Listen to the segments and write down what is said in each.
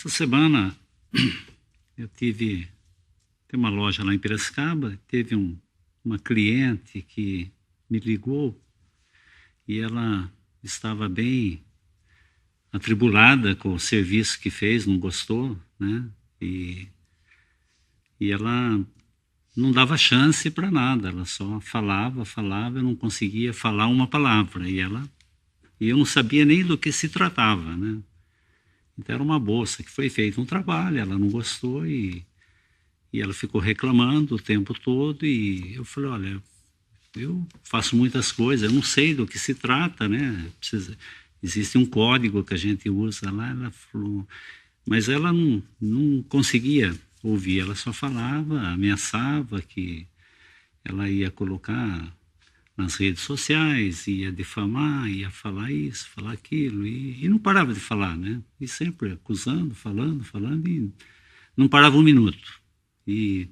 Essa semana eu tem uma loja lá em Piracicaba, teve uma cliente que me ligou e ela estava bem atribulada com o serviço que fez, não gostou, né? E ela não dava chance para nada, ela só falava, eu não conseguia falar uma palavra, e eu não sabia nem do que se tratava, né? Então era uma moça que foi feito um trabalho, ela não gostou e ela ficou reclamando o tempo todo, e eu falei, olha, eu faço muitas coisas, eu não sei do que se trata, né? Existe um código que a gente usa lá, ela falou, mas ela não conseguia ouvir, ela só falava, ameaçava que ela ia colocar nas redes sociais, ia difamar, ia falar isso, falar aquilo, e não parava de falar, né? E sempre acusando, falando, e não parava um minuto. E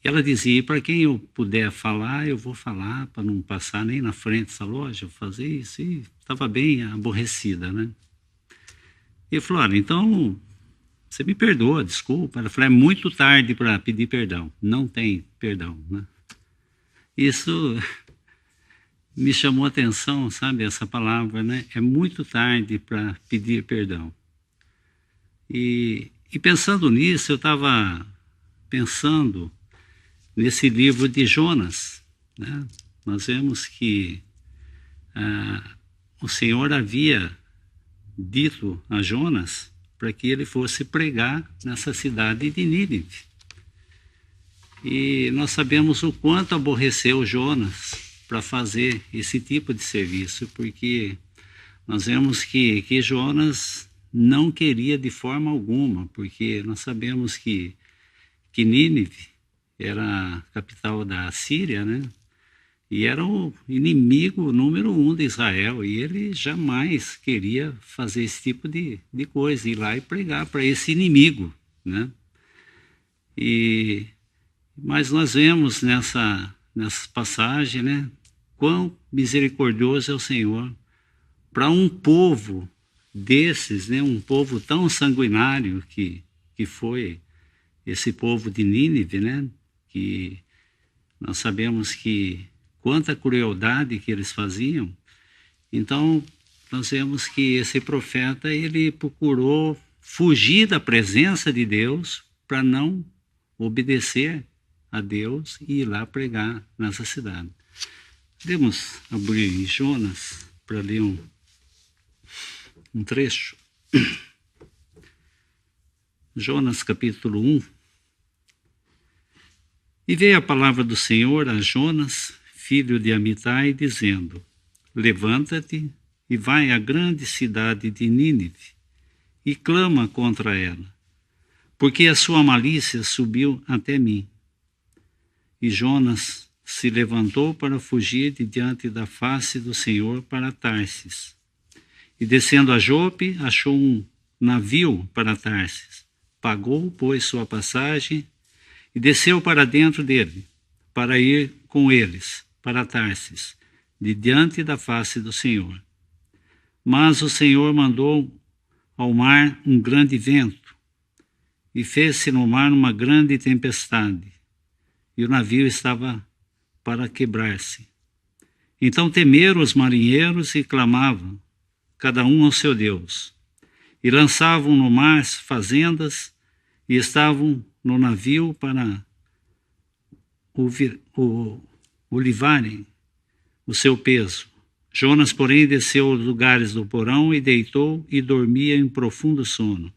ela dizia, para quem eu puder falar, eu vou falar, para não passar nem na frente dessa loja, fazer isso, e estava bem aborrecida, né? E eu falei, olha, então, você me perdoa, desculpa. Ela falou, é muito tarde para pedir perdão, não tem perdão, né? Isso me chamou a atenção, sabe, essa palavra, né? É muito tarde para pedir perdão. E pensando nisso, eu estava pensando nesse livro de Jonas, né? Nós vemos que o Senhor havia dito a Jonas para que ele fosse pregar nessa cidade de Nínive. E nós sabemos o quanto aborreceu Jonas para fazer esse tipo de serviço, porque nós vemos que Jonas não queria de forma alguma, porque nós sabemos que Nínive era a capital da Síria, né? E era o inimigo número 1 de Israel, e ele jamais queria fazer esse tipo de coisa, ir lá e pregar para esse inimigo, né? Mas nós vemos nessa passagem, né, quão misericordioso é o Senhor para um povo desses, né, um povo tão sanguinário que foi esse povo de Nínive, né, que nós sabemos que quanta crueldade que eles faziam. Então nós vemos que esse profeta, ele procurou fugir da presença de Deus para não obedecer a Deus e ir lá pregar nessa cidade. Podemos abrir em Jonas para ler um trecho. Jonas capítulo 1. E veio a palavra do Senhor a Jonas, filho de Amitai, dizendo, levanta-te e vai à grande cidade de Nínive e clama contra ela, porque a sua malícia subiu até mim. E Jonas se levantou para fugir de diante da face do Senhor para Tarsis. E descendo a Jope, achou um navio para Tarsis. Pagou, pois, sua passagem e desceu para dentro dele, para ir com eles para Tarsis, de diante da face do Senhor. Mas o Senhor mandou ao mar um grande vento, e fez-se no mar uma grande tempestade, e o navio estava para quebrar-se. Então temeram os marinheiros e clamavam, cada um ao seu Deus, e lançavam no mar fazendas, e estavam no navio para olivarem o seu peso. Jonas, porém, desceu aos lugares do porão e deitou e dormia em profundo sono.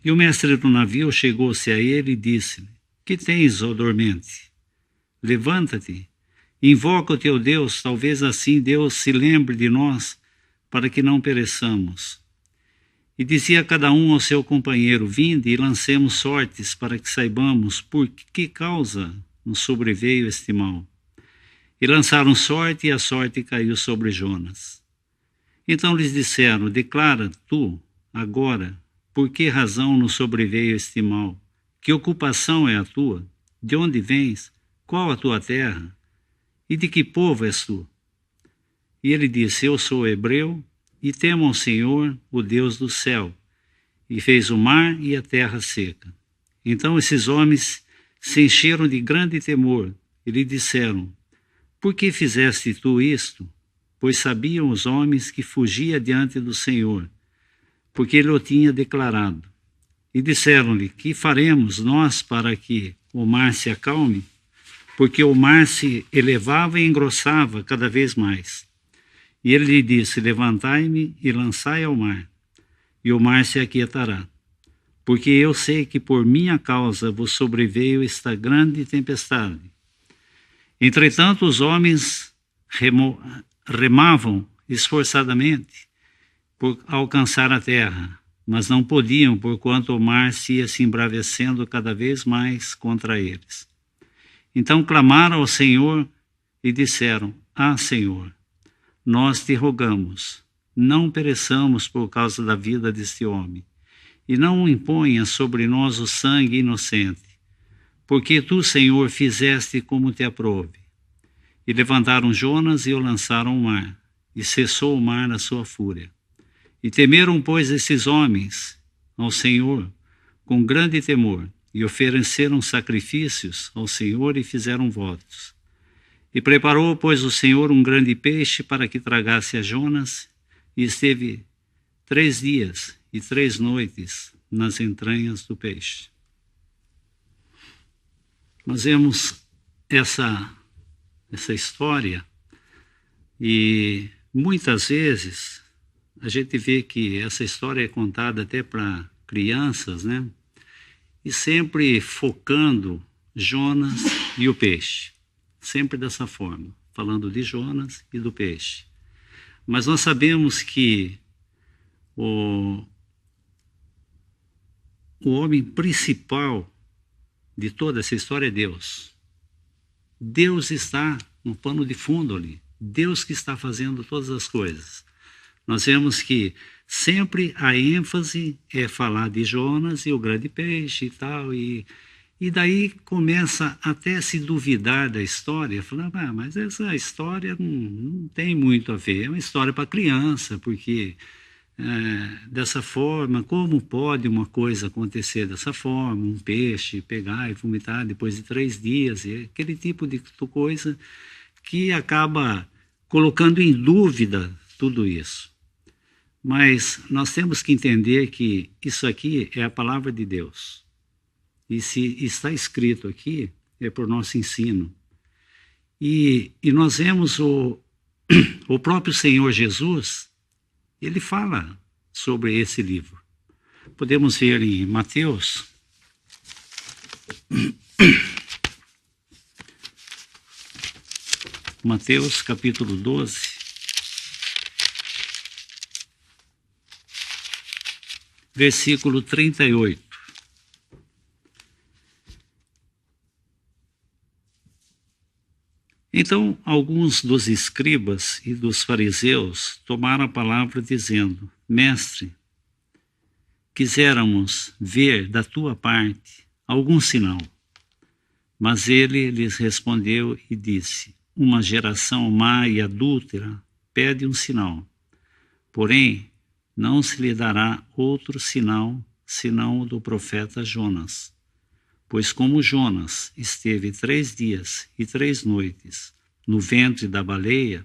E o mestre do navio chegou-se a ele e disse-lhe, que tens, ó dormente? Levanta-te, invoca o teu Deus, talvez assim Deus se lembre de nós, para que não pereçamos. E dizia cada um ao seu companheiro, vinde e lancemos sortes para que saibamos por que causa nos sobreveio este mal. E lançaram sorte, e a sorte caiu sobre Jonas. Então lhes disseram, declara tu, agora, por que razão nos sobreveio este mal? Que ocupação é a tua? De onde vens? Qual a tua terra? E de que povo és tu? E ele disse, eu sou hebreu, e temo ao Senhor, o Deus do céu, e fez o mar e a terra seca. Então esses homens se encheram de grande temor e lhe disseram: por que fizeste tu isto? Pois sabiam os homens que fugia diante do Senhor, porque ele o tinha declarado. E disseram-lhe: que faremos nós para que o mar se acalme? Porque o mar se elevava e engrossava cada vez mais. E ele lhe disse: levantai-me e lançai ao mar, e o mar se aquietará. Porque eu sei que por minha causa vos sobreveio esta grande tempestade. Entretanto, os homens remavam esforçadamente por alcançar a terra, mas não podiam, porquanto o mar se ia se embravecendo cada vez mais contra eles. Então clamaram ao Senhor e disseram: ah, Senhor, nós te rogamos, não pereçamos por causa da vida deste homem, e não imponha sobre nós o sangue inocente, porque tu, Senhor, fizeste como te aprouve. E levantaram Jonas e o lançaram ao mar, e cessou o mar na sua fúria. E temeram, pois, esses homens ao Senhor com grande temor, e ofereceram sacrifícios ao Senhor e fizeram votos. E preparou, pois, o Senhor um grande peixe para que tragasse a Jonas, e esteve 3 dias e 3 noites nas entranhas do peixe. Nós vemos essa história e muitas vezes a gente vê que essa história é contada até para crianças, né? E sempre focando Jonas e o peixe. Sempre dessa forma, falando de Jonas e do peixe. Mas nós sabemos que o homem principal de toda essa história é Deus. Deus está no pano de fundo ali. Deus que está fazendo todas as coisas. Nós vemos que sempre a ênfase é falar de Jonas e o grande peixe e tal, e daí começa até a se duvidar da história, falando: mas essa história não tem muito a ver, é uma história para criança, porque dessa forma, como pode uma coisa acontecer dessa forma, um peixe pegar e vomitar depois de 3 dias, e aquele tipo de coisa que acaba colocando em dúvida tudo isso. Mas nós temos que entender que isso aqui é a palavra de Deus. E se está escrito aqui, é por nosso ensino. E nós vemos o próprio Senhor Jesus, ele fala sobre esse livro. Podemos ver em Mateus, Mateus capítulo 12, versículo 38. Então, alguns dos escribas e dos fariseus tomaram a palavra dizendo: Mestre, quiséramos ver da tua parte algum sinal. Mas ele lhes respondeu e disse: uma geração má e adúltera pede um sinal. Porém, não se lhe dará outro sinal senão o do profeta Jonas. Pois como Jonas esteve 3 dias e 3 noites no ventre da baleia,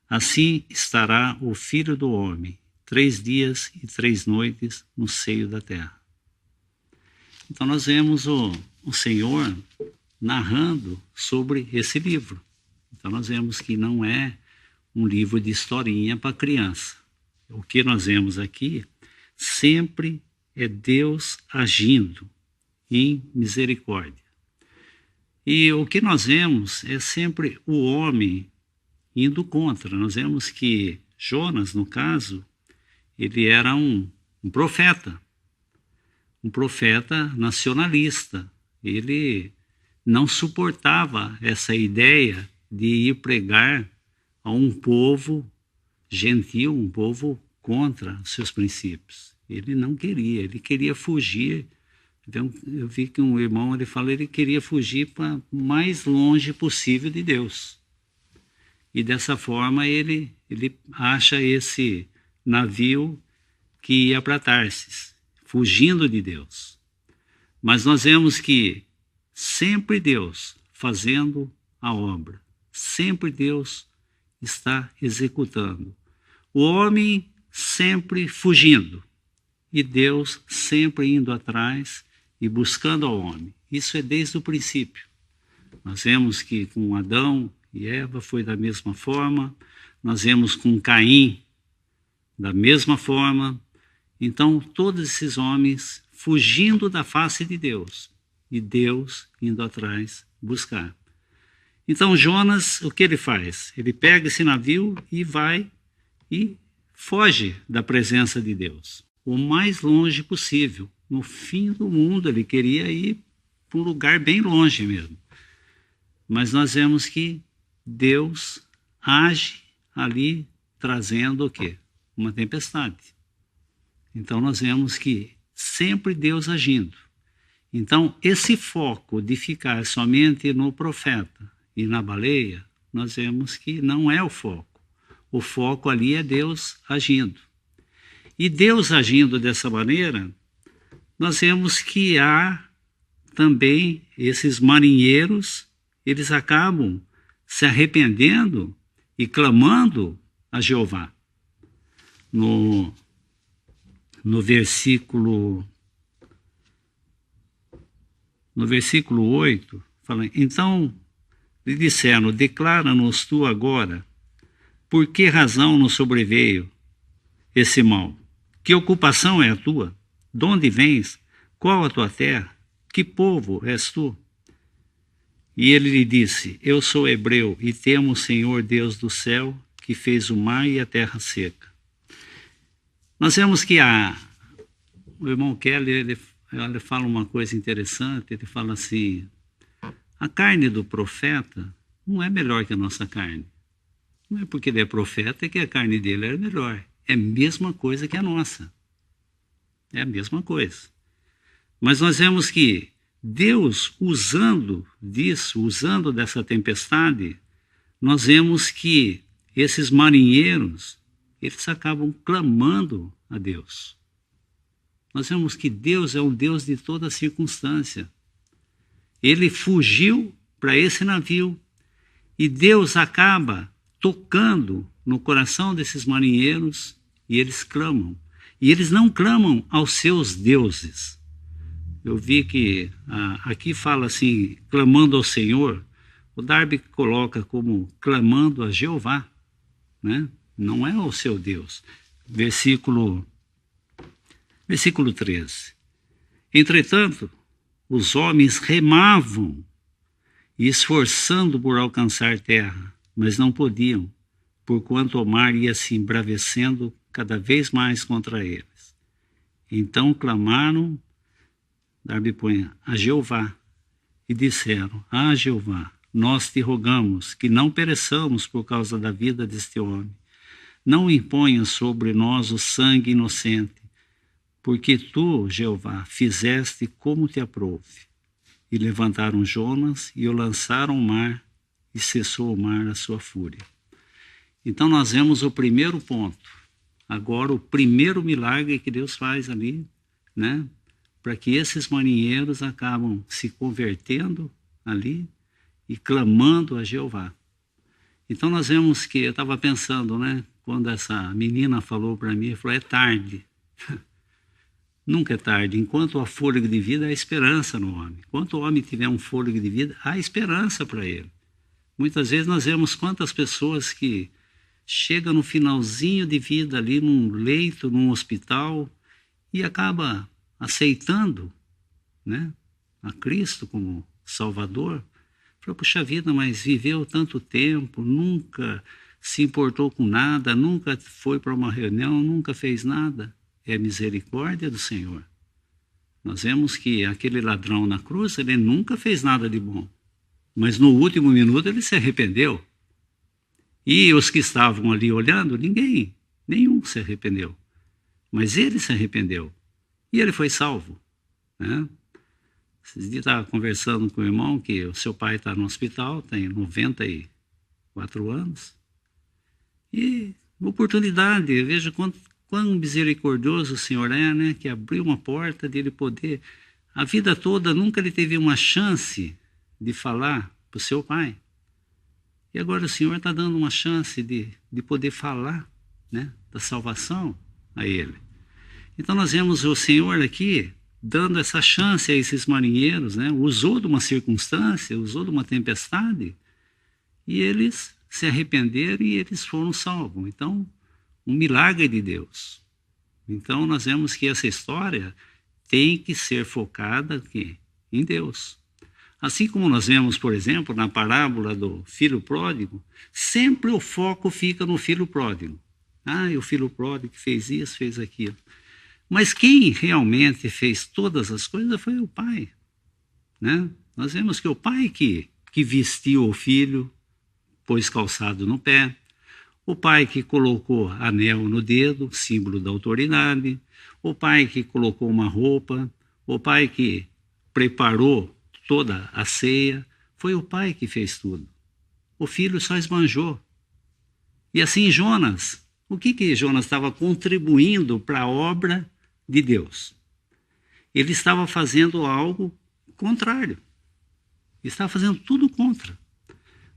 assim estará o Filho do Homem 3 dias e 3 noites no seio da terra. Então nós vemos o Senhor narrando sobre esse livro. Então nós vemos que não é um livro de historinha para criança. O que nós vemos aqui sempre é Deus agindo em misericórdia. E o que nós vemos é sempre o homem indo contra. Nós vemos que Jonas, no caso, ele era um profeta nacionalista. Ele não suportava essa ideia de ir pregar a um povo gentil, um povo contra seus princípios. Ele não queria, ele queria fugir. Então, eu vi que um irmão, ele fala, ele queria fugir para o mais longe possível de Deus. E dessa forma ele acha esse navio que ia para Tarsis. fugindo de Deus. Mas nós vemos que sempre Deus fazendo a obra, sempre Deus está executando. O homem sempre fugindo e Deus sempre indo atrás e buscando ao homem. Isso é desde o princípio. Nós vemos que com Adão e Eva foi da mesma forma, nós vemos com Caim da mesma forma. Então, todos esses homens fugindo da face de Deus e Deus indo atrás buscar. Então, Jonas, o que ele faz? Ele pega esse navio e vai e foge da presença de Deus, o mais longe possível. No fim do mundo, ele queria ir para um lugar bem longe mesmo. Mas nós vemos que Deus age ali, trazendo o quê? Uma tempestade. Então nós vemos que sempre Deus agindo. Então esse foco de ficar somente no profeta e na baleia, nós vemos que não é o foco. O foco ali é Deus agindo. E Deus agindo dessa maneira, nós vemos que há também esses marinheiros, eles acabam se arrependendo e clamando a Jeová. No versículo 8, fala: então lhe disseram, declara-nos tu agora, por que razão nos sobreveio esse mal? Que ocupação é a tua? De onde vens? Qual a tua terra? Que povo és tu? E ele lhe disse, eu sou hebreu e temo o Senhor Deus do céu, que fez o mar e a terra seca. Nós vemos que o irmão Kelly, ele fala uma coisa interessante, ele fala assim, a carne do profeta não é melhor que a nossa carne. Não é porque ele é profeta que a carne dele é melhor. É a mesma coisa que a nossa. É a mesma coisa. Mas nós vemos que Deus, usando dessa tempestade, nós vemos que esses marinheiros, eles acabam clamando a Deus. Nós vemos que Deus é um Deus de toda circunstância. Ele fugiu para esse navio e Deus acaba tocando no coração desses marinheiros e eles clamam. E eles não clamam aos seus deuses. Eu vi que aqui fala assim, clamando ao Senhor. O Darby coloca como clamando a Jeová, né? Não é ao seu Deus. Versículo 13. Entretanto, os homens remavam, e esforçando por alcançar terra, mas não podiam, porquanto o mar ia se embravecendo cada vez mais contra eles. Então clamaram, Darby põe, a Jeová, e disseram, Jeová, nós te rogamos que não pereçamos por causa da vida deste homem. Não imponhas sobre nós o sangue inocente, porque tu, Jeová, fizeste como te aprouve. E levantaram Jonas e o lançaram ao mar, e cessou o mar a sua fúria. Então nós vemos o primeiro ponto. Agora o primeiro milagre que Deus faz ali, né? Para que esses marinheiros acabam se convertendo ali e clamando a Jeová. Então nós vemos que, eu estava pensando, né? Quando essa menina falou para mim, falou, é tarde. Nunca é tarde. Enquanto há fôlego de vida, há esperança no homem. Enquanto o homem tiver um fôlego de vida, há esperança para ele. Muitas vezes nós vemos quantas pessoas que chegam no finalzinho de vida ali, num leito, num hospital, e acaba aceitando, né, a Cristo como Salvador. Fala, puxa vida, mas viveu tanto tempo, nunca se importou com nada, nunca foi para uma reunião, nunca fez nada. É a misericórdia do Senhor. Nós vemos que aquele ladrão na cruz, ele nunca fez nada de bom. Mas no último minuto ele se arrependeu. E os que estavam ali olhando, nenhum se arrependeu. Mas ele se arrependeu. E ele foi salvo, né? Esses dias eu estava conversando com o irmão que o seu pai está no hospital, tem 94 anos. E oportunidade, eu vejo quão misericordioso o Senhor é, né? Que abriu uma porta dele poder. A vida toda nunca ele teve uma chance de falar para o seu pai. E agora o Senhor está dando uma chance de poder falar, né? Da salvação a ele. Então nós vemos o Senhor aqui dando essa chance a esses marinheiros, né? Usou de uma circunstância, usou de uma tempestade, e eles se arrependeram e eles foram salvos. Então, um milagre de Deus. Então nós vemos que essa história tem que ser focada aqui, em Deus. Assim como nós vemos, por exemplo, na parábola do filho pródigo, sempre o foco fica no filho pródigo. Ah, o filho pródigo que fez isso, fez aquilo. Mas quem realmente fez todas as coisas foi o pai, né? Nós vemos que o pai que vestiu o filho, pôs calçado no pé, o pai que colocou anel no dedo, símbolo da autoridade, o pai que colocou uma roupa, o pai que preparou toda a ceia, foi o pai que fez tudo. O filho só esbanjou. E assim Jonas, o que Jonas estava contribuindo para a obra de Deus? Ele estava fazendo algo contrário. Ele estava fazendo tudo contra.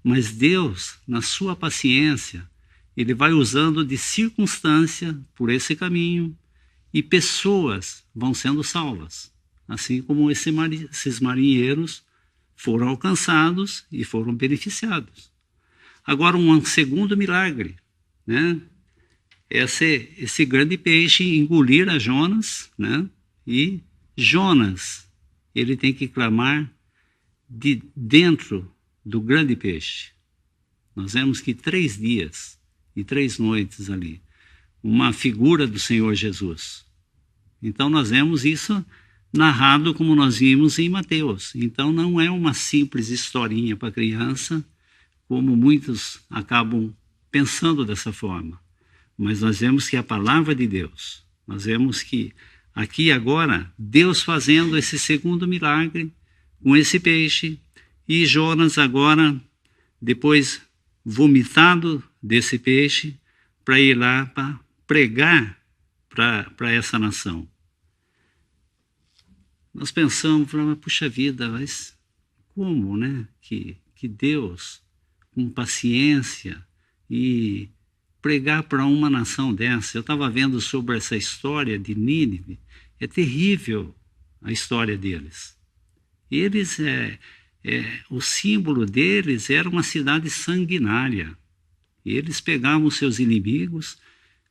Mas Deus, na sua paciência, ele vai usando de circunstância por esse caminho e pessoas vão sendo salvas. Assim como esses marinheiros foram alcançados e foram beneficiados. Agora, um segundo milagre, né? Esse grande peixe engolir a Jonas, né? E Jonas, ele tem que clamar de dentro do grande peixe. Nós vemos que 3 dias e 3 noites ali, uma figura do Senhor Jesus. Então nós vemos isso narrado como nós vimos em Mateus. Então não é uma simples historinha para criança, como muitos acabam pensando dessa forma. Mas nós vemos que é a palavra de Deus. Nós vemos que aqui agora, Deus fazendo esse segundo milagre com esse peixe, e Jonas agora, depois vomitado desse peixe, para ir lá para pregar para essa nação. Nós pensamos, mas puxa vida, mas como, né? Que Deus, com paciência, e pregar para uma nação dessa. Eu estava vendo sobre essa história de Nínive, é terrível a história deles. Eles, o símbolo deles era uma cidade sanguinária. Eles pegavam seus inimigos,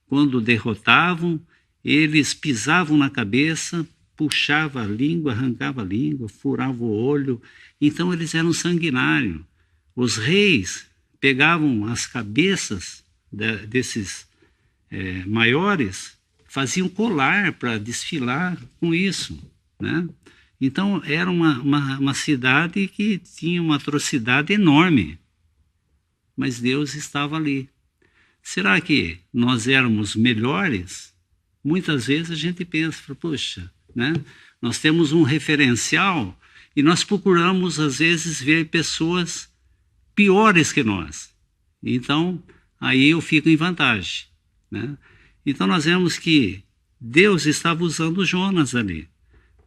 quando derrotavam, eles pisavam na cabeça, puxava a língua, arrancava a língua, furava o olho. Então eles eram sanguinários. Os reis pegavam as cabeças desses maiores, faziam colar para desfilar com isso, né? Então era uma cidade que tinha uma atrocidade enorme, mas Deus estava ali. Será que nós éramos melhores? Muitas vezes a gente pensa, poxa, né? Nós temos um referencial e nós procuramos às vezes ver pessoas piores que nós. Então aí eu fico em vantagem, né? Então nós vemos que Deus estava usando Jonas ali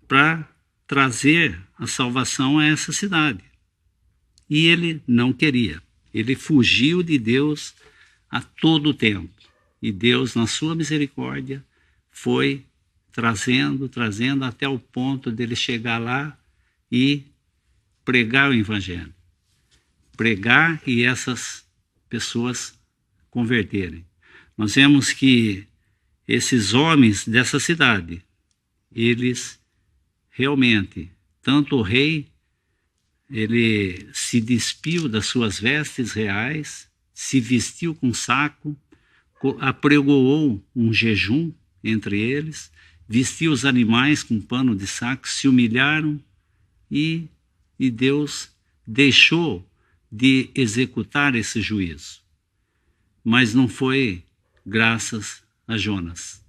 para trazer a salvação a essa cidade. E ele não queria. Ele fugiu de Deus a todo tempo. E Deus, na sua misericórdia, foi trazendo até o ponto dele chegar lá e pregar o evangelho. Pregar e essas pessoas converterem. Nós vemos que esses homens dessa cidade, eles realmente, tanto o rei, ele se despiu das suas vestes reais, se vestiu com saco, apregoou um jejum entre eles, vestiu os animais com pano de saco, se humilharam e Deus deixou de executar esse juízo. Mas não foi graças a Jonas.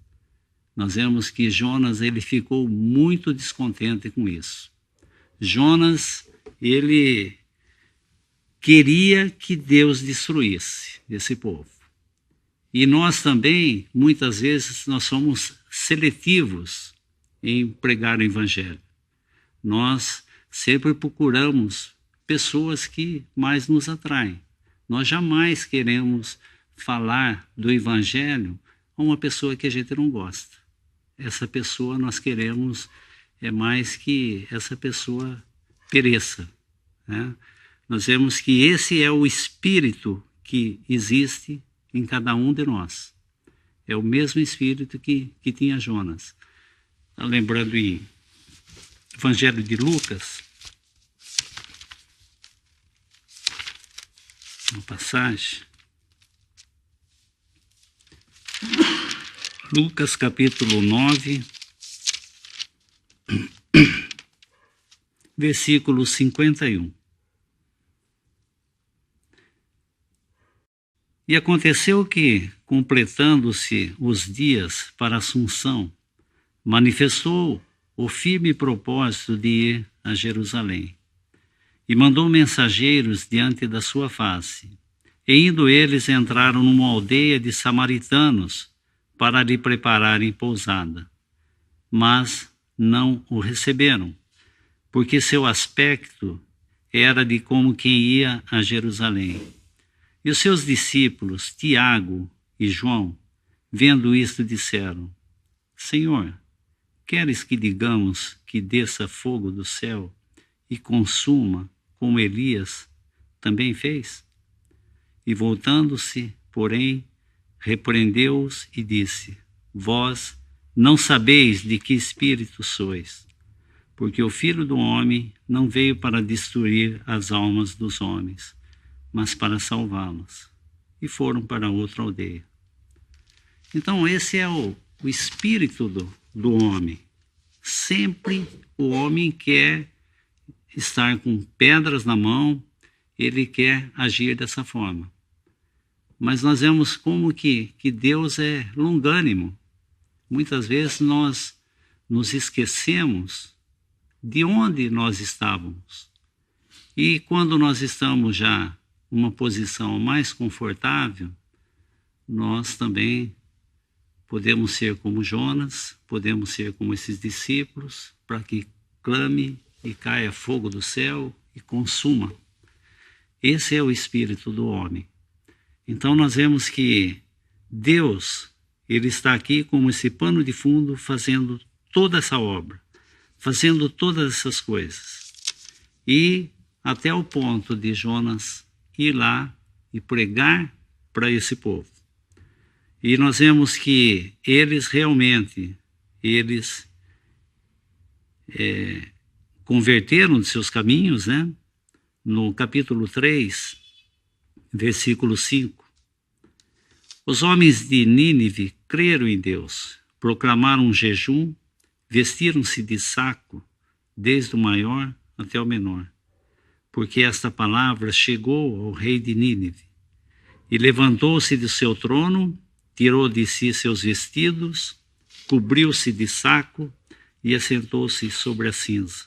Nós vemos que Jonas, ele ficou muito descontente com isso. Jonas, ele queria que Deus destruísse esse povo. E nós também, muitas vezes, nós somos seletivos em pregar o Evangelho. Nós sempre procuramos pessoas que mais nos atraem. Nós jamais queremos falar do Evangelho a uma pessoa que a gente não gosta. Essa pessoa nós queremos mais que essa pessoa pereça, né? Nós vemos que esse é o espírito que existe em cada um de nós. É o mesmo espírito que tinha Jonas. Lembrando em Evangelho de Lucas, uma passagem, Lucas capítulo 9, versículo 51. E aconteceu que, completando-se os dias para a Assunção, manifestou o firme propósito de ir a Jerusalém. E mandou mensageiros diante da sua face. E indo eles, entraram numa aldeia de samaritanos para lhe prepararem pousada. Mas não o receberam, porque seu aspecto era de como quem ia a Jerusalém. E os seus discípulos, Tiago e João, vendo isto, disseram: Senhor, queres que digamos que desça fogo do céu e consuma, como Elias também fez? E voltando-se, porém, repreendeu-os e disse: Vós não sabeis de que espírito sois, porque o Filho do Homem não veio para destruir as almas dos homens, mas para salvá-las. E foram para outra aldeia. Então esse é o espírito do homem. Sempre o homem quer estar com pedras na mão, ele quer agir dessa forma. Mas nós vemos como que Deus é longânimo. Muitas vezes nós nos esquecemos de onde nós estávamos. E quando nós estamos já numa posição mais confortável, nós também podemos ser como Jonas, podemos ser como esses discípulos, para que clame e caia fogo do céu e consuma. Esse é o espírito do homem. Então nós vemos que Deus, ele está aqui como esse pano de fundo, fazendo toda essa obra, fazendo todas essas coisas. E até o ponto de Jonas ir lá e pregar para esse povo. E nós vemos que eles realmente, converteram de seus caminhos, né? No capítulo 3, versículo 5. Os homens de Nínive creram em Deus, proclamaram um jejum, vestiram-se de saco, desde o maior até o menor, porque esta palavra chegou ao rei de Nínive. E levantou-se de seu trono, tirou de si seus vestidos, cobriu-se de saco e assentou-se sobre a cinza.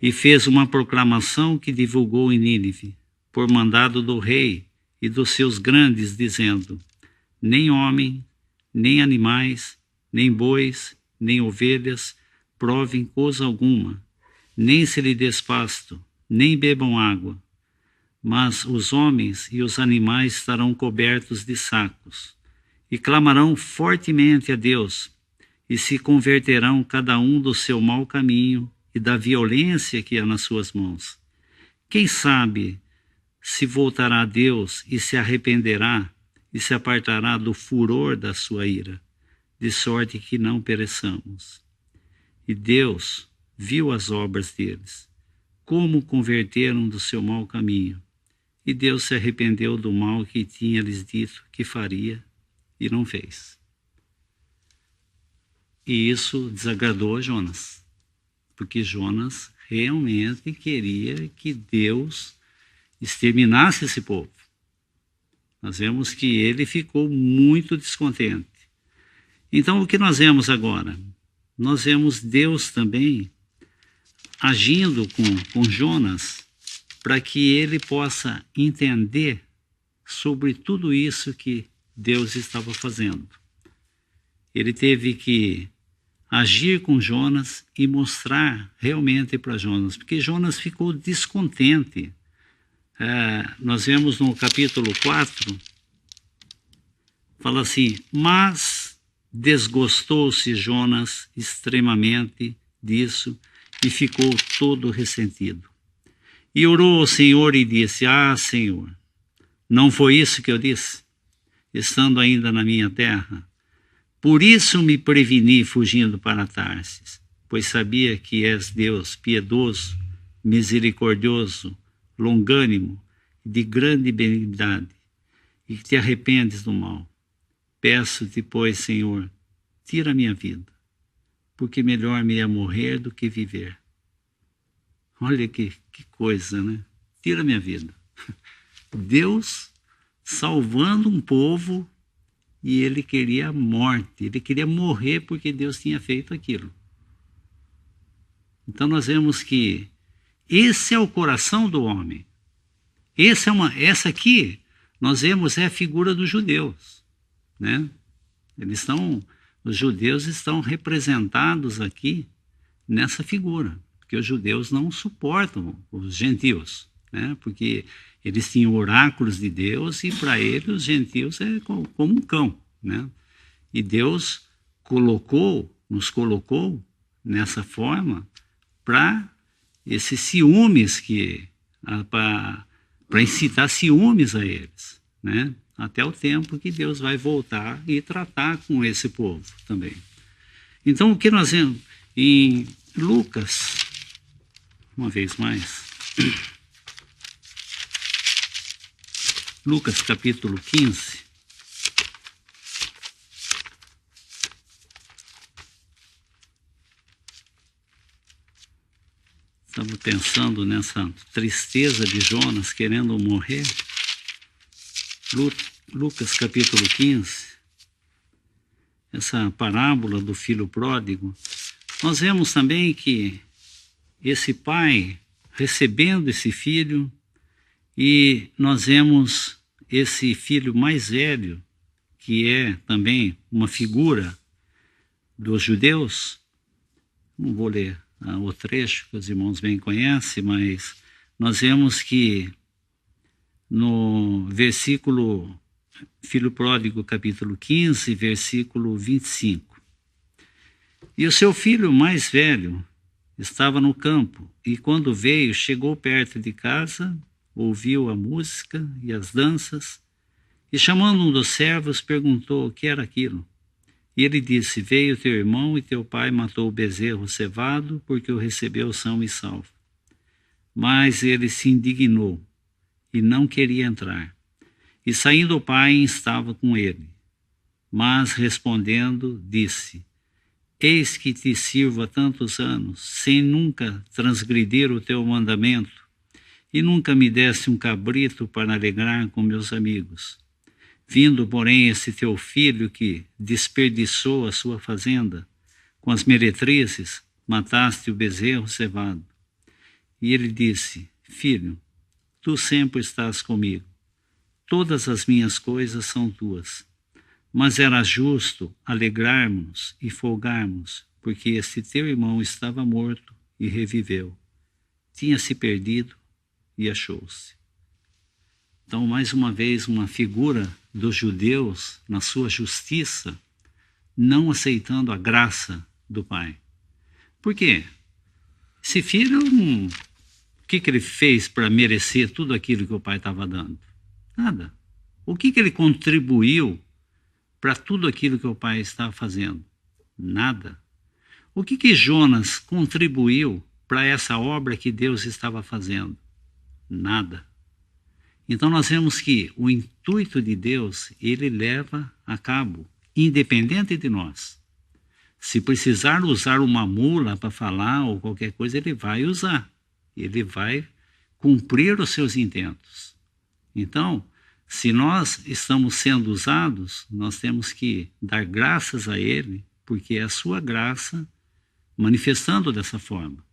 E fez uma proclamação que divulgou em Nínive, por mandado do rei e dos seus grandes, dizendo: nem homem, nem animais, nem bois, nem ovelhas provem coisa alguma, nem se lhe des pasto, nem bebam água, mas os homens e os animais estarão cobertos de sacos, e clamarão fortemente a Deus, e se converterão cada um do seu mau caminho e da violência que há nas suas mãos. Quem sabe se voltará a Deus e se arrependerá e se apartará do furor da sua ira, de sorte que não pereçamos. E Deus viu as obras deles, como converteram do seu mau caminho, e Deus se arrependeu do mal que tinha lhes dito que faria e não fez. E isso desagradou a Jonas, porque Jonas realmente queria que Deus exterminasse esse povo. Nós vemos que ele ficou muito descontente. Então, o que nós vemos agora? Nós vemos Deus também agindo com Jonas para que ele possa entender sobre tudo isso que Deus estava fazendo. Ele teve que agir com Jonas e mostrar realmente para Jonas, porque Jonas ficou descontente. Nós vemos no capítulo 4, fala assim: mas desgostou-se Jonas extremamente disso e ficou todo ressentido. E orou ao Senhor e disse: Senhor, não foi isso que eu disse, estando ainda na minha terra? Por isso me preveni fugindo para Tarsis, pois sabia que és Deus piedoso, misericordioso, longânimo, de grande benignidade, e que te arrependes do mal. Peço-te, pois, Senhor, tira a minha vida, porque melhor me é morrer do que viver. Olha que coisa, né? Tira a minha vida. Deus salvando um povo, e ele queria a morte, ele queria morrer porque Deus tinha feito aquilo. Então nós vemos que esse é o coração do homem. Essa aqui, nós vemos, é a figura dos judeus, né? Os judeus estão representados aqui nessa figura, porque os judeus não suportam os gentios, né? Porque eles tinham oráculos de Deus e para eles os gentios é como um cão, né? E Deus nos colocou nessa forma para esses ciúmes para incitar ciúmes a eles, né? Até o tempo que Deus vai voltar e tratar com esse povo também. Então, o que nós vemos em Lucas, uma vez mais, Lucas capítulo 15, estamos pensando nessa tristeza de Jonas querendo morrer. Lucas capítulo 15, essa parábola do filho pródigo, nós vemos também que esse pai recebendo esse filho, e nós vemos esse filho mais velho, que é também uma figura dos judeus. Não vou ler o trecho que os irmãos bem conhecem, mas nós vemos que no versículo Filho Pródigo, capítulo 15, versículo 25. E o seu filho mais velho estava no campo, e quando veio, chegou perto de casa, ouviu a música e as danças, e chamando um dos servos, perguntou o que era aquilo. E ele disse: veio teu irmão e teu pai matou o bezerro cevado, porque o recebeu são e salvo. Mas ele se indignou e não queria entrar. E saindo o pai, estava com ele. Mas respondendo, disse: eis que te sirvo há tantos anos, sem nunca transgredir o teu mandamento, e nunca me deste um cabrito para alegrar com meus amigos. Vindo, porém, esse teu filho que desperdiçou a sua fazenda, com as meretrizes, mataste o bezerro cevado. E ele disse: filho, tu sempre estás comigo, todas as minhas coisas são tuas. Mas era justo alegrarmos e folgarmos, porque este teu irmão estava morto e reviveu, tinha se perdido e achou-se. Então, mais uma vez, uma figura dos judeus na sua justiça, não aceitando a graça do pai. Por quê? Esse filho, o que ele fez para merecer tudo aquilo que o pai estava dando? Nada. O que ele contribuiu para tudo aquilo que o pai estava fazendo? Nada. O que Jonas contribuiu para essa obra que Deus estava fazendo? Nada. Então nós vemos que o intuito de Deus, ele leva a cabo, independente de nós. Se precisar usar uma mula para falar ou qualquer coisa, ele vai usar. Ele vai cumprir os seus intentos. Então, se nós estamos sendo usados, nós temos que dar graças a ele, porque é a sua graça manifestando dessa forma.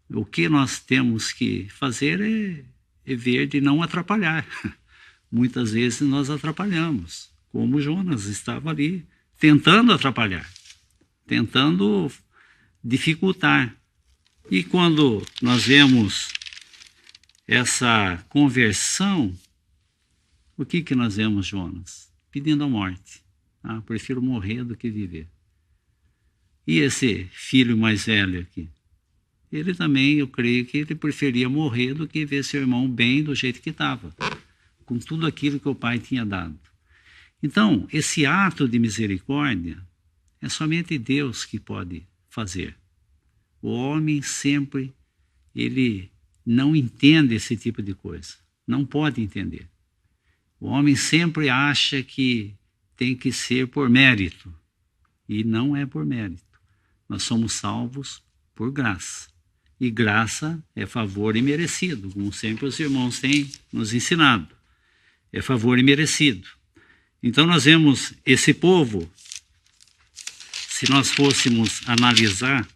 O que nós temos que fazer é ver de não atrapalhar. Muitas vezes nós atrapalhamos, como Jonas estava ali tentando atrapalhar, tentando dificultar. E quando nós vemos essa conversão, o que nós vemos, Jonas? Pedindo a morte. Ah, prefiro morrer do que viver. E esse filho mais velho aqui? Ele também, eu creio que ele preferia morrer do que ver seu irmão bem do jeito que estava, com tudo aquilo que o pai tinha dado. Então, esse ato de misericórdia é somente Deus que pode fazer. O homem sempre, ele não entende esse tipo de coisa, não pode entender. O homem sempre acha que tem que ser por mérito, e não é por mérito. Nós somos salvos por graça. E graça é favor imerecido, como sempre os irmãos têm nos ensinado. É favor imerecido. Então nós vemos esse povo, se nós fôssemos analisar,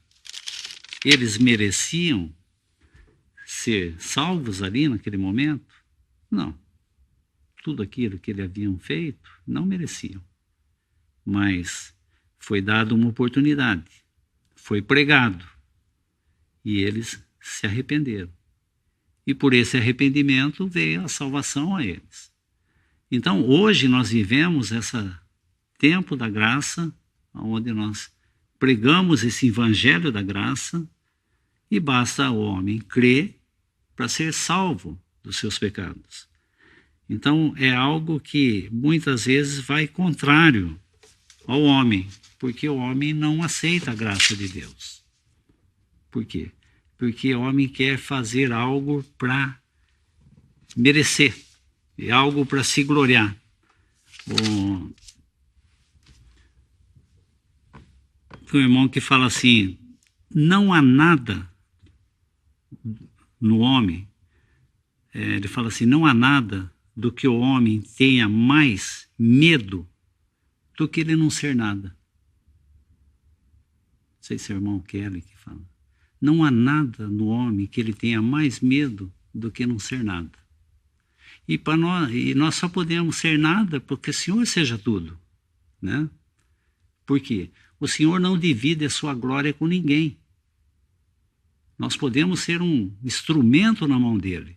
eles mereciam ser salvos ali naquele momento? Não. Tudo aquilo que eles haviam feito, não mereciam. Mas foi dada uma oportunidade, foi pregado, e eles se arrependeram. E por esse arrependimento veio a salvação a eles. Então, hoje nós vivemos esse tempo da graça, onde nós pregamos esse evangelho da graça, e basta o homem crer para ser salvo dos seus pecados. Então, é algo que muitas vezes vai contrário ao homem, porque o homem não aceita a graça de Deus. Por quê? Porque o homem quer fazer algo para merecer, é algo para se gloriar. O irmão que fala assim, não há nada no homem, ele fala assim, não há nada do que o homem tenha mais medo do que ele não ser nada. Não sei se é o irmão Kelly que fala. Não há nada no homem que ele tenha mais medo do que não ser nada. E nós só podemos ser nada porque o Senhor seja tudo, né? Por quê? O Senhor não divide a sua glória com ninguém. Nós podemos ser um instrumento na mão dele,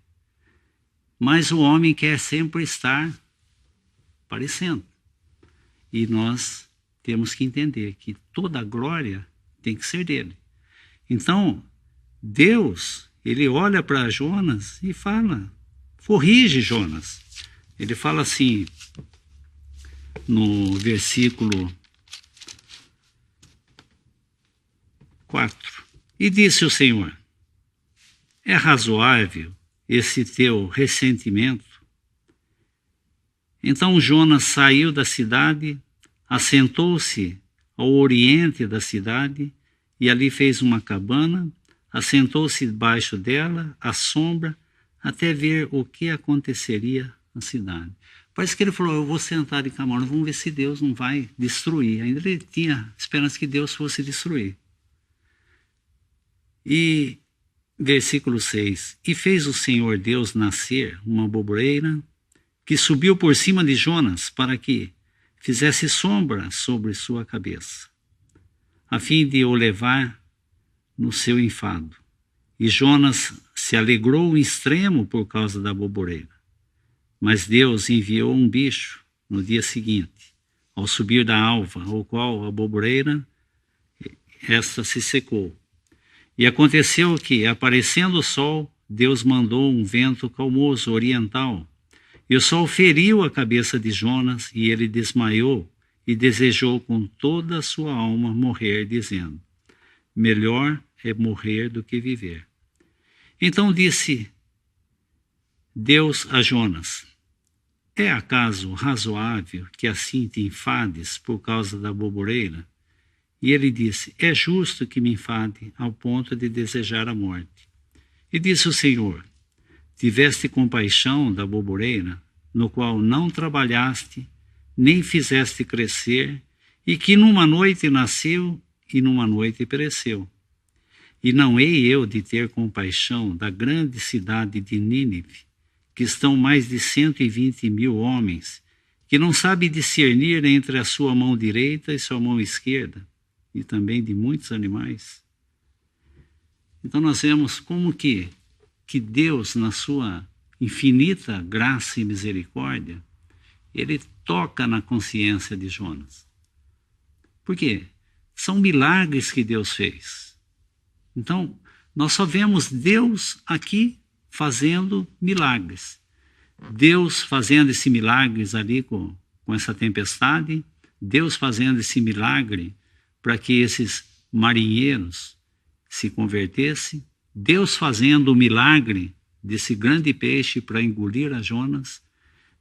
mas o homem quer sempre estar aparecendo. E nós temos que entender que toda a glória tem que ser dele. Então, Deus, ele olha para Jonas e fala, corrige Jonas. Ele fala assim, no versículo 4. E disse o Senhor, é razoável esse teu ressentimento? Então Jonas saiu da cidade, assentou-se ao oriente da cidade, e ali fez uma cabana, assentou-se debaixo dela, à sombra, até ver o que aconteceria na cidade. Parece que ele falou, eu vou sentar em cabana, vamos ver se Deus não vai destruir. Ainda ele tinha esperança que Deus fosse destruir. E versículo 6, e fez o Senhor Deus nascer uma boboreira, que subiu por cima de Jonas, para que fizesse sombra sobre sua cabeça, a fim de o levar no seu enfado. E Jonas se alegrou em extremo por causa da boboreira. Mas Deus enviou um bicho no dia seguinte, ao subir da alva, ao qual a boboreira, esta se secou. E aconteceu que, aparecendo o sol, Deus mandou um vento calmoso oriental, e o sol feriu a cabeça de Jonas, e ele desmaiou, e desejou com toda a sua alma morrer, dizendo, melhor é morrer do que viver. Então disse Deus a Jonas, é acaso razoável que assim te enfades por causa da boboreira? E ele disse, é justo que me enfade ao ponto de desejar a morte. E disse o Senhor, tiveste compaixão da boboreira, no qual não trabalhaste, nem fizeste crescer, e que numa noite nasceu e numa noite pereceu. E não hei eu de ter compaixão da grande cidade de Nínive, que estão mais de 120 mil homens, que não sabe discernir entre a sua mão direita e sua mão esquerda, e também de muitos animais. Então nós vemos como que Deus, na sua infinita graça e misericórdia, ele toca na consciência de Jonas. Por quê? São milagres que Deus fez. Então, nós só vemos Deus aqui fazendo milagres. Deus fazendo esse milagres ali com essa tempestade, Deus fazendo esse milagre para que esses marinheiros se convertessem, Deus fazendo o milagre desse grande peixe para engolir a Jonas,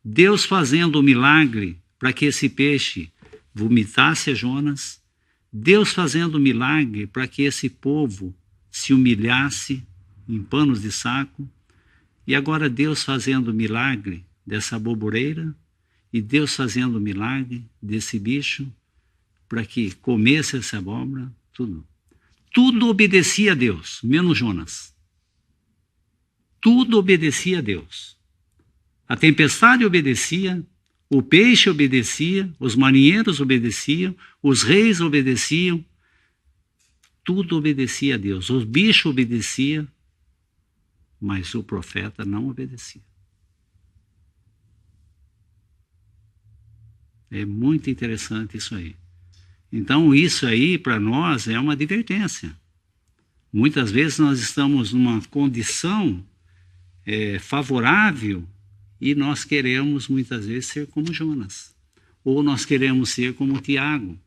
Deus fazendo o milagre para que esse peixe vomitasse a Jonas, Deus fazendo o milagre para que esse povo se humilhasse em panos de saco, e agora Deus fazendo o milagre dessa bobureira, e Deus fazendo o milagre desse bicho para que comesse essa abóbora, tudo. Tudo obedecia a Deus, menos Jonas. Tudo obedecia a Deus. A tempestade obedecia, o peixe obedecia, os marinheiros obedeciam, os reis obedeciam, tudo obedecia a Deus. O bicho obedecia, mas o profeta não obedecia. É muito interessante isso aí. Então, isso aí, para nós, é uma advertência. Muitas vezes nós estamos numa condição favorável e nós queremos, muitas vezes, ser como Jonas. Ou nós queremos ser como Tiago,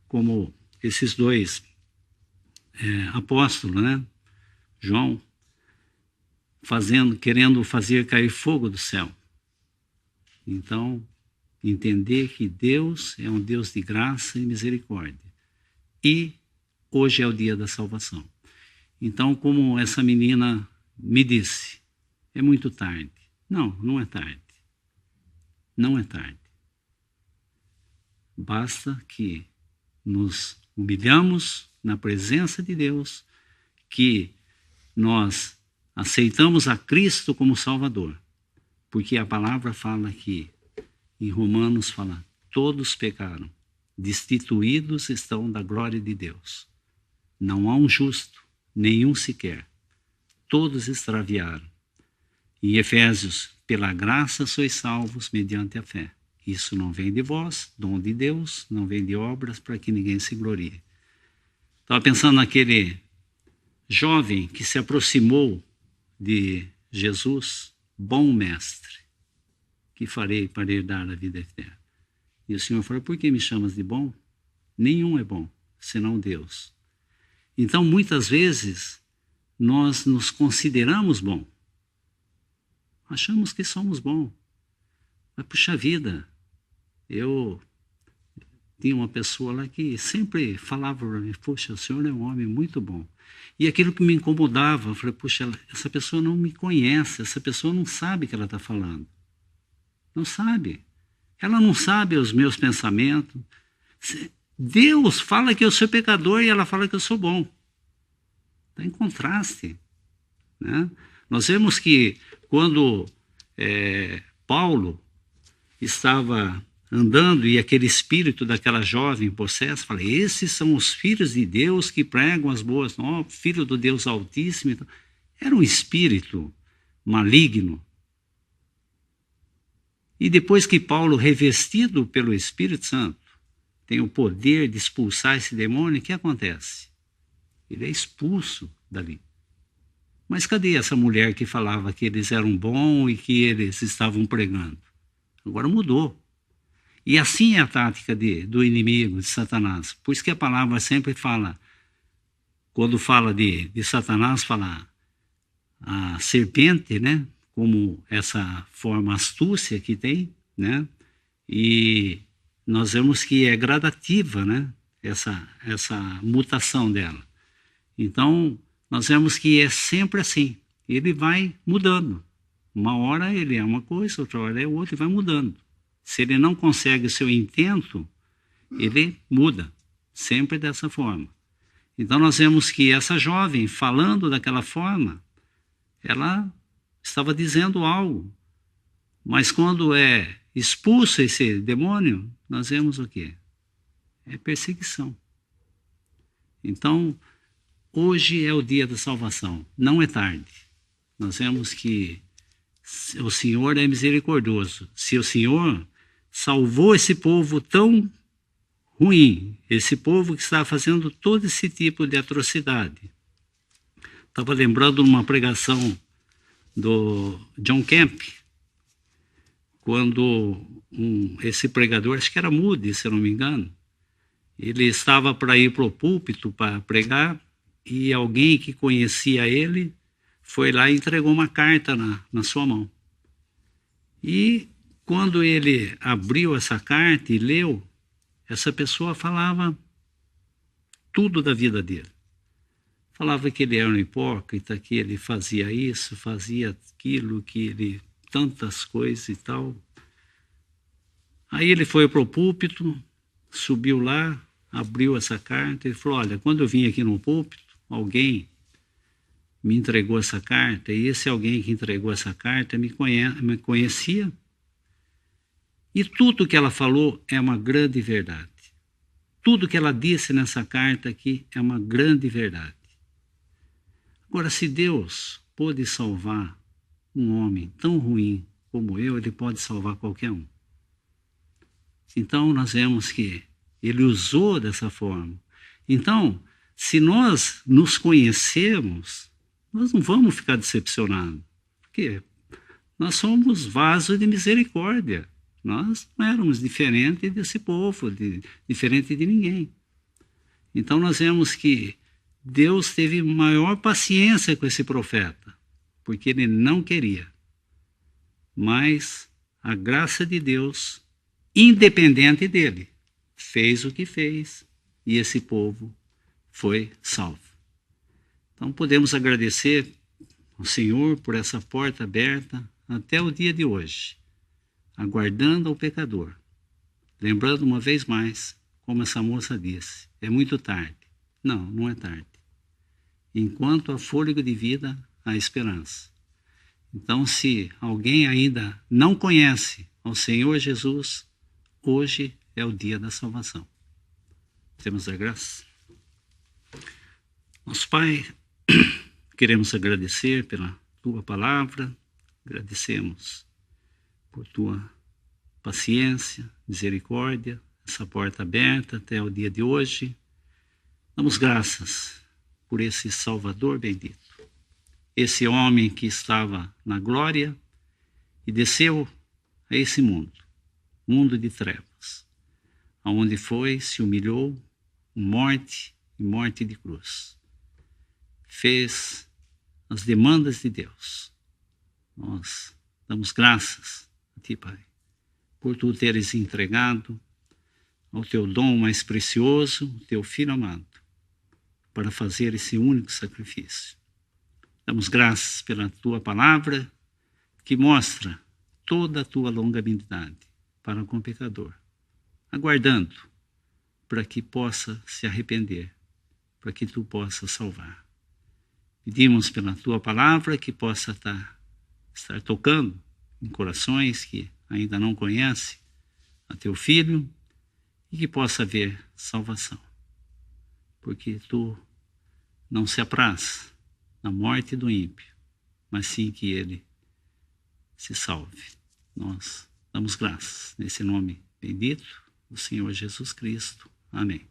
como esses dois apóstolos, né? João, querendo fazer cair fogo do céu. Então, entender que Deus é um Deus de graça e misericórdia. E hoje é o dia da salvação. Então, como essa menina me disse, é muito tarde. Não, não é tarde. Não é tarde. Basta que nos humilhamos na presença de Deus, que nós aceitamos a Cristo como Salvador. Porque a palavra fala que em Romanos fala, todos pecaram, destituídos estão da glória de Deus. Não há um justo, nenhum sequer. Todos extraviaram. Em Efésios, pela graça sois salvos mediante a fé. Isso não vem de vós, dom de Deus, não vem de obras para que ninguém se glorie. Estava pensando naquele jovem que se aproximou de Jesus, bom mestre, que farei para herdar a vida eterna. E o Senhor falou, por que me chamas de bom? Nenhum é bom, senão Deus. Então, muitas vezes, nós nos consideramos bom. Achamos que somos bons. Mas, puxa vida, eu tinha uma pessoa lá que sempre falava para mim, poxa, o senhor é um homem muito bom. E aquilo que me incomodava, eu falei, puxa, essa pessoa não me conhece, essa pessoa não sabe o que ela está falando. Não sabe. Ela não sabe os meus pensamentos. Deus fala que eu sou pecador e ela fala que eu sou bom. Está em contraste. Né? Nós vemos que quando Paulo estava andando e aquele espírito daquela jovem possessa, falei, esses são os filhos de Deus que pregam as boas novas, filho do Deus Altíssimo. Então, era um espírito maligno. E depois que Paulo, revestido pelo Espírito Santo, tem o poder de expulsar esse demônio, o que acontece? Ele é expulso dali. Mas cadê essa mulher que falava que eles eram bons e que eles estavam pregando? Agora mudou. E assim é a tática do inimigo, de Satanás. Por isso que a palavra sempre fala, quando fala de Satanás, fala a serpente, né? Como essa forma astúcia que tem, né? E nós vemos que é gradativa, né? Essa mutação dela. Então, nós vemos que é sempre assim. Ele vai mudando. Uma hora ele é uma coisa, outra hora é outra, e vai mudando. Se ele não consegue o seu intento, ele muda. Sempre dessa forma. Então, nós vemos que essa jovem, falando daquela forma, ela estava dizendo algo. Mas quando é expulsa esse demônio, nós vemos o quê? É perseguição. Então, hoje é o dia da salvação, não é tarde. Nós vemos que o Senhor é misericordioso. Se o Senhor salvou esse povo tão ruim, esse povo que está fazendo todo esse tipo de atrocidade. Estava lembrando de uma pregação do John Kemp, quando esse pregador, acho que era Moody, se eu não me engano, ele estava para ir para o púlpito para pregar, e alguém que conhecia ele foi lá e entregou uma carta na sua mão. E quando ele abriu essa carta e leu, essa pessoa falava tudo da vida dele. Falava que ele era um hipócrita, que ele fazia isso, fazia aquilo, que ele... tantas coisas e tal. Aí ele foi para o púlpito, subiu lá, abriu essa carta e falou, olha, quando eu vim aqui no púlpito, alguém me entregou essa carta, e esse alguém que entregou essa carta me conhecia, e tudo que ela falou é uma grande verdade. Tudo que ela disse nessa carta aqui é uma grande verdade. Agora, se Deus pôde salvar um homem tão ruim como eu, ele pode salvar qualquer um. Então, nós vemos que ele usou dessa forma. Então, se nós nos conhecermos, nós não vamos ficar decepcionados. Porque nós somos vaso de misericórdia. Nós não éramos diferentes desse povo, diferente de ninguém. Então, nós vemos que Deus teve maior paciência com esse profeta, porque ele não queria. Mas a graça de Deus, independente dele, fez o que fez e esse povo foi salvo. Então podemos agradecer ao Senhor por essa porta aberta até o dia de hoje, aguardando ao pecador. Lembrando uma vez mais, como essa moça disse, é muito tarde. Não, não é tarde. Enquanto há fôlego de vida, há esperança. Então, se alguém ainda não conhece ao Senhor Jesus, hoje é o dia da salvação. Temos a graça. Nosso Pai, queremos agradecer pela Tua palavra, agradecemos por Tua paciência, misericórdia, essa porta aberta até o dia de hoje. Damos graças por esse Salvador bendito, esse homem que estava na glória e desceu a esse mundo de trevas, aonde foi, se humilhou, morte e morte de cruz. Fez as demandas de Deus. Nós damos graças a Ti, Pai, por Tu teres entregado ao Teu dom mais precioso, o Teu Filho amado, para fazer esse único sacrifício. Damos graças pela Tua palavra, que mostra toda a Tua longanimidade para com o pecador, aguardando para que possa se arrepender, para que Tu possa salvar. Pedimos pela Tua palavra que possa estar tocando em corações que ainda não conhecem a Teu Filho e que possa haver salvação, porque Tu não se apraz na morte do ímpio, mas sim que ele se salve. Nós damos graças nesse nome bendito do Senhor Jesus Cristo. Amém.